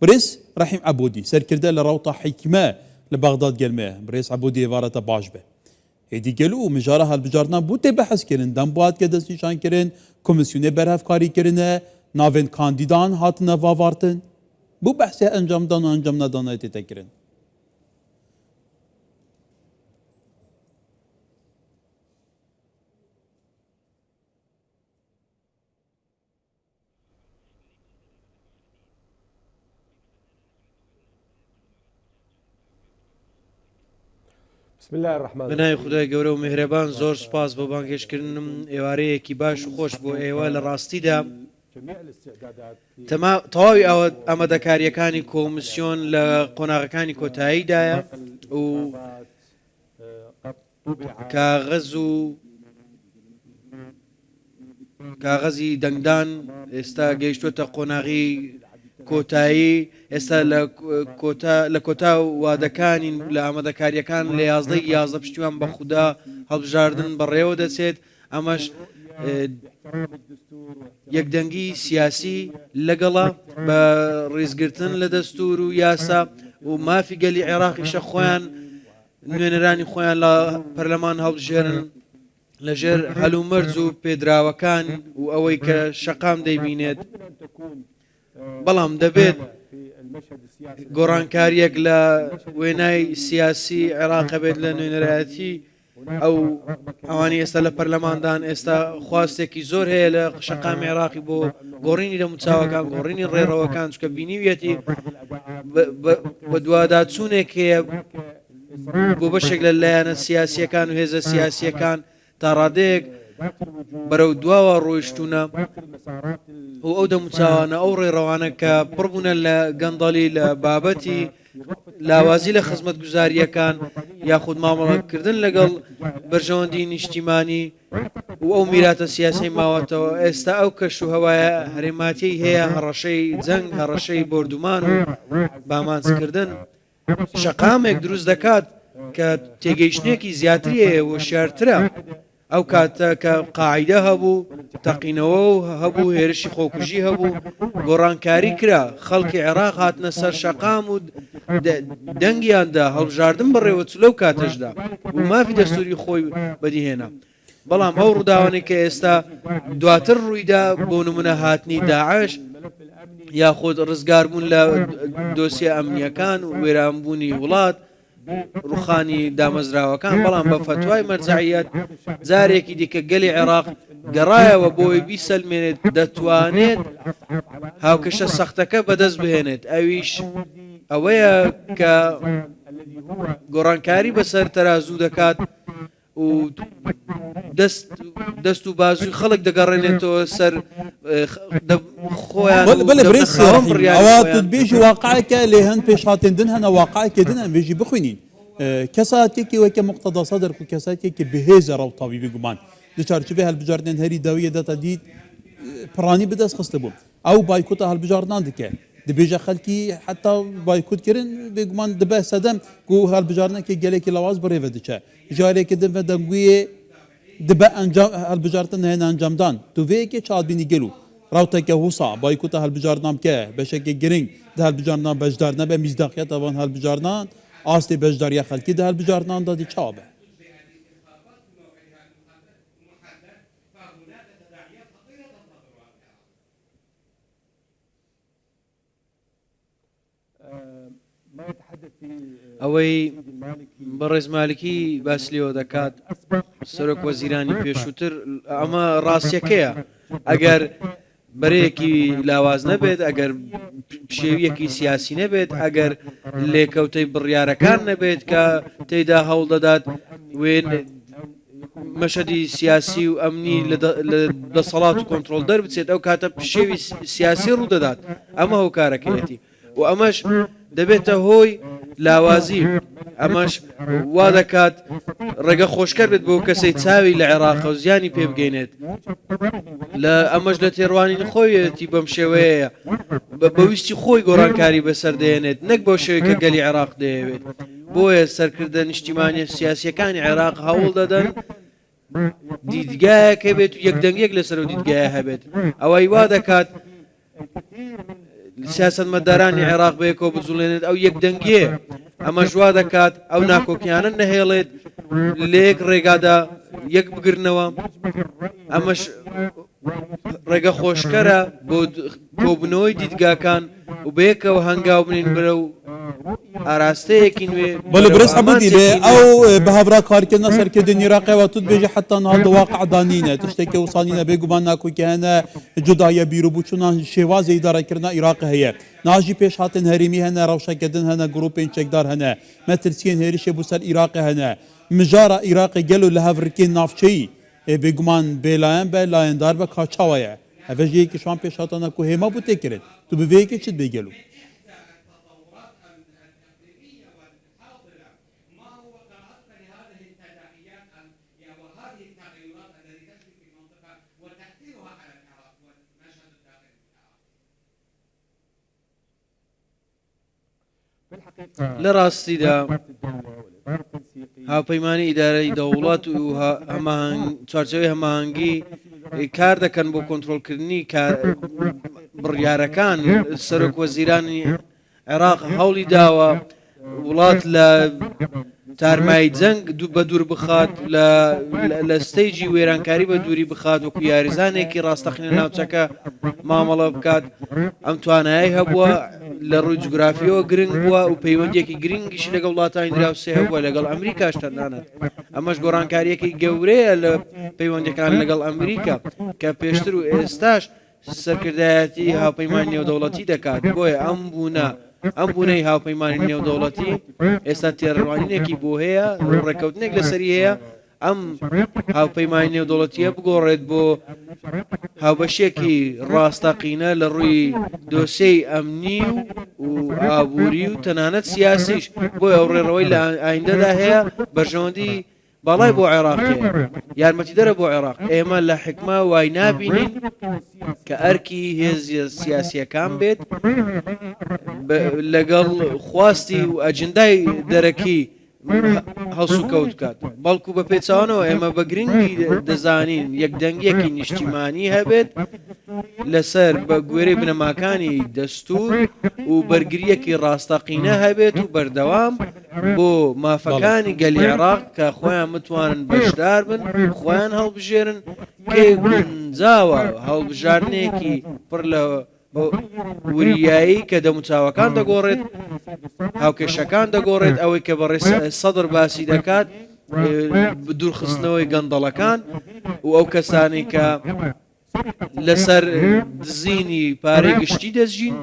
بريس رحيم عبودي سركرده لروطه حكمه لبغداد قلمه بريس عبودي وارته باش به هدي قالوا مجاره هالبجارنا بوته بحث كرن دنبوات كدس نشان كرن كوميسيون برهف كاري كرنه ناوين كانديدان هاتنا وارتن بو بحث انجام دان و انجام ندان تتكرن بسم الله الرحمن بنای خدای گەورە و میهرەبان زۆر سپاس بۆ بانگێشکردنم ئێوارەیەکی باش و خۆش بۆ ئێوە لە ڕاستیدا تەواوی ئامادەکاریەکانی کۆمیسیۆن لە قۆناغەکانی کۆتاییدایە و کاغەزی دەنگدان ئێستا گەیشتوتە قۆناغی کۆتایی ئێستا لە کۆتا وادەکانی لە ئامادەکاریەکان لە 11 پشتیوان بە خودا هەڵبژاردن بەڕێوە دەچێت ئەمەش یەکدەنگی سیاسی لەگەڵا بە ڕێزگرتن لە دەستور و یاسا و مافی گەلی عێراقیشە خۆیان نوێنەرانی خۆیان لە پەرلەمان هەڵبژێرن لەژێر هەلومەرج و پێدراوەکان و ئەوەی کە شەقام دەیبینێت بەڵام دەبێت گۆڕانکاریەک لە وێنای سیاسی عێراق بێت لە نوێنەرایەتی ئەوانی ئێستا لە پەرلەماندان ئێستا خواستێکی زۆر هەیە لە شەقامی عێراقی بۆ گۆڕینی دەموچاوەکان گۆڕینی ڕێڕەوەکان چکە بینیویەتی بە دوواداچوونێک هەیە بۆ بەشێک لە لایەنە سیاسیەکان و هێزە سیاسیەکان تا ڕادەیەک بەرەو دواوە ڕۆیشتونە و ئەو دەموچاوانە ئەو ڕێڕەوانە کە پڕبوونە لە گەندەڵی لە بابەتی لاوازی لە خزمەت گوزاریەکان یاخود مامەڵەکردن لەگەڵ بەرژەوەندی نیشتیمانی و ئەو میراتە سیاسی ماوەتەوە ئێستا ئەو کەش و هەوایە هەرێماتی هەیە هەڕەشەی جەنگ هەڕەشەی بردومان و بامانچکردن شەقامێک دروست دەکات کە تێگەیشتێکی زیاتری هەیە و شارترە ئەو کاتە کە قاعیدە هەبوو تەقینەوە هەبوو هێرشی خۆکوژی هەبوو گۆڕانکاری کرا خەڵکی عێراق هاتنە سەر شەقام و دەنگیاندا هەڵبژاردن بەڕێوە لەو کاتەشدا و مافی دەستوری خۆی بەدیهێنا بەڵام ئەو ڕووداوانێک کە ئێستا دواتر ڕوویدا بۆ نمونە هاتنی داعش یاخود ڕزگاربوون لە دۆسیە ئەمنیەکان و وێرانبوونی وڵات ڕوخانی دامەزراوەکان بەڵام بە فتوای مەرجعیەت جارێکی دیکە گەلی عێراق گەڕایەوە بۆی بیسەلمێنێت دەتوانێت هاوکەشە سەختەکە بەدەست بهێنێت ئەویش ئەوەیە کە گۆڕانکاری بەسەر تەرازوو دەکات و دەست و بازوی خەڵک دەگەڕێنێتەوە سەر خۆیان ئەوات بێژی واقعەکە لێ هەن پێشهاتێندن هەنە واقعەکێدن ئەم بێژی بخوێنین کەساتێکی وەکە مقتەدا سەدر و کەساتێکی بەهێزە ڕەوتاوی بگومان دوچارچوبێ هەڵبژاردنێن هەری داویە دەتە دیت پڕانی بەدەست خستە بوو ئەو بایکوتە هەڵبژاردنان دکە دبێژە خەلکی حتا بایکوتکردن بێگومان دبە سەدەم و هەڵبژاردنێکی گەلێکی لەواز بڕێوە دچە جارێکی دبە دەنگویە دبە هەڵبژاردن هێنە ئەنجامدان دوێیەکی چاڵبینی گەلو ڕاوتێکە هوسا بایکوتە هەڵبژاردنان بکە بەشێکی گرنگ دە هەڵبژاردنان بەشدار نەبە میزداقیەت ئەوان هەڵبژاردنان ئاستی بەشداریە خەلکی دە هەڵبژاردنان دادی چاوبە ئەوەی بەڕێز مالکی باسلیەوە دەکات سەرۆک وەزیرانی پێشووتر ئەمە ڕاستیەکەیە ئەگەر بەرەیەکی لاواز نەبێت ئەگەر شێویەکی سیاسی نەبێت ئەگەر لێکەوتەی بڕیارەکان نەبێت کە تێیدا هەوڵ دەدات وێن مەشەدی سیاسی و ئەمنی لە دەسەڵات و کۆنتترۆل دەربچێت ئەو کاتە شێوی سیاسی ڕوو دەدات ئەمە هەو کارەکەیەتی و ئەمەش دەبێتە هۆی لاوازی ئەمەش وا دەکات ڕێگە خۆشکەر بێت بۆ کەسەی چاوی لە عێراق و زیانی پێ بگەینێت لە ئەمەش لە تێڕوانی خۆیەتی بەم شێوەیە بەویستی خۆی گۆڕانکاری بەسەر دێنێت نەک بۆ شێوەیە کە گەلی عێراق دەیەوێت بۆیە سەرکردە نیشتیمانی سیاسیەکانی عێراق هەوڵ دەدەن دیدگایەکە بێت و یەکدەنگێک لەسەر و دیدگایە هەبێت ئەوەی وا دەکات سیاستمەدارانی عێراق بەیەکەوە بجوڵێنێت ئەو یەکدەنگیە ئەمە ژوا دەکات ئەو ناکۆکیانە نەهێڵێت لە یەک ڕێگادا یەک بگرنەوە ئەمەش ڕێگە خۆشکەرە بۆ کۆبنەوەی دیدگاکان و بەیەکەوە هەنگاو بنین بەرەو ئاراستەیەکی نوێ بەڵێ برس حەمەدی لێ ئەو بەهاڤرا کارکردنە سەرکردنی عێراقەوە توت بێژە حتا نهاتە واقع دانینە تشتێکی وسانینە بێگومان ناکۆکی هەنە جودایە بیرروبووچوونان شێوازی ئیدارەکردنا عێراق هەیە ناژی پێش هاتن هەرێمی هەنە ڕەوشەکردن هەنە گروپین چەکدار هەنە مەترسیên هێرشێ بوو سەر عێراقی هەنە مژارە عێراقی گەل و لە هەڤرکێن ناوچەیی بێگومان بێلایەن بە لایەندار بە کاچاوەیە ئەڤژ یەکی شوان پێش هاتانە کو هێما بوو تێکرێت تو بڤەیەکی چت بێگەلو لە ڕاستیدا هاوپەیمانی ئیدارەی دەوڵات و چوارچەوەی هەماهەنگی کار دەکەن بۆ کۆنتترۆلکردنی بڕیارەکان سەرۆک وەزیرانی عێراق هەوڵی داوە وڵات لە تارمای جەنگ بە دوور بخات لە ستەیجی وێرانکاری بە دووری بخات وەکو یاریزانێکی ڕاستەقینە ناوچەکە مامەڵە بکات ئەم توانایی هەبووە لە ڕووی جوگرافیەوە گرنگ بووە و پەیوەندێکی گرنگیشی لەگەڵ وڵاتانی دراوسێ هەبووە لەگەڵ ئەمریکاش تەنانەت ئەمەش گۆڕانکاریەکی گەورەیە لە پەیوەندەکان لەگەڵ ئەمریکا کە پێشتر و ئێستاش سەرکردایەتی هاوپەیمانی نێودەوڵەتی دەکات بۆیە ئەم بوونەی هاوپەیمانی نێودەوڵەتی ئێستا تێڕوانینێکی بۆ هەیە ڕێکەوتنێک لەسەری هەیە ئەم هاوپەیمانی نێودەوڵەتیە بگۆڕێت بۆ هاوبەشێکی ڕاستەقینە لە ڕووی دۆسیەی ئەمنی و ئابووری و تەنانەت سیاسیش بۆی ئەو ڕێڕەوەی لە ئایندەدا هەیە بەرژەوەندی باڵای بۆ عێراقی یارمەتی دەرە بۆ عێراق ئێمە لە حکمە وای نابینین کە ئەرکی هێزی سیاسیەکان بێت لەگەڵ خواستی و ئەجندای دەرەکی هەڵسو کەوت کات بەڵکو بە پێچوانەوە ئێمە بە گرنگی دەزانین یەکدەنگیەکی نیشتیمانی هەبێت لەسەر بە گوێرەی بنەماکانی دەستور و بەرگریەکی ڕاستەقینە هەبێت و بەردەوام بۆ مافەکانی گەلی عێراق کە خۆیان متوانن بەشدار بن خۆیان هەڵبژێرن کێ گونجاوە هەڵبژارنێکی پڕ لە وریایی کە دەموچاوەکان دەگۆڕێت هاوکێشەکان دەگۆڕێت ئەوەی کە بەڕێ سەدر باسی دەکات دوورخستنەوەی گەندەڵەکان و ئەو کەسانی کە لەسەر دزینی پارەی گشتی دەستژین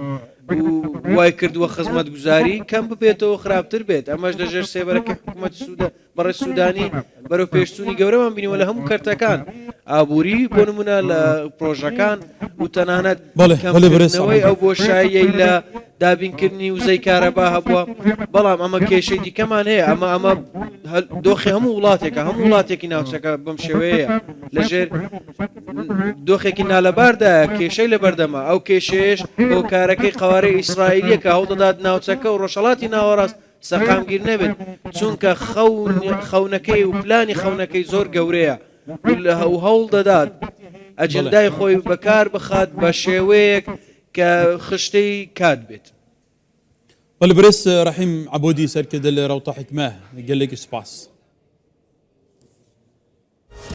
وای کردووە خزمەت گوزاری کەم ببێتەوە خراپتر بێت ئەمەش لەژێر سێبەرەکە حکوومەت بەڕێ سوودانی بەرەو پێشچوونی گەورەمان بینیوە لە هەموو کەرتەکان ئابووری بۆ نمونە لە پرۆژەکان و تەنانەت کەمکردنەوەی ئەو بۆشاییەی لە دابینکردنی وزەی کارەبا هەبووە بەڵام ئەمە کێشەی دیکەمان هەیە ئەمە دۆخی هەموو وڵاتێکە هەموو وڵاتێکی ناوچەکە بەم شێوەیە لەژێر دۆخێکی نالەباردایە کێشەی لە بەردەما ئەو کێشەیەش بۆ کارەکەی قوارەی ئیسرائیلیە کە هەوڵدەدات ناوچەکە و ڕۆژهەڵاتی ناوەڕاست سەقامگیر نەبێت چونکە خەونەکەی و پلانی خەونەکەی زۆر گەورەیە و هەوڵ دەدات ئەجندای خۆی بەکار بخات بە شێوەیەک کە خشتەی کات بێت. والبرس رحيم عبودي سركد الروطة حكماه قال لك سباس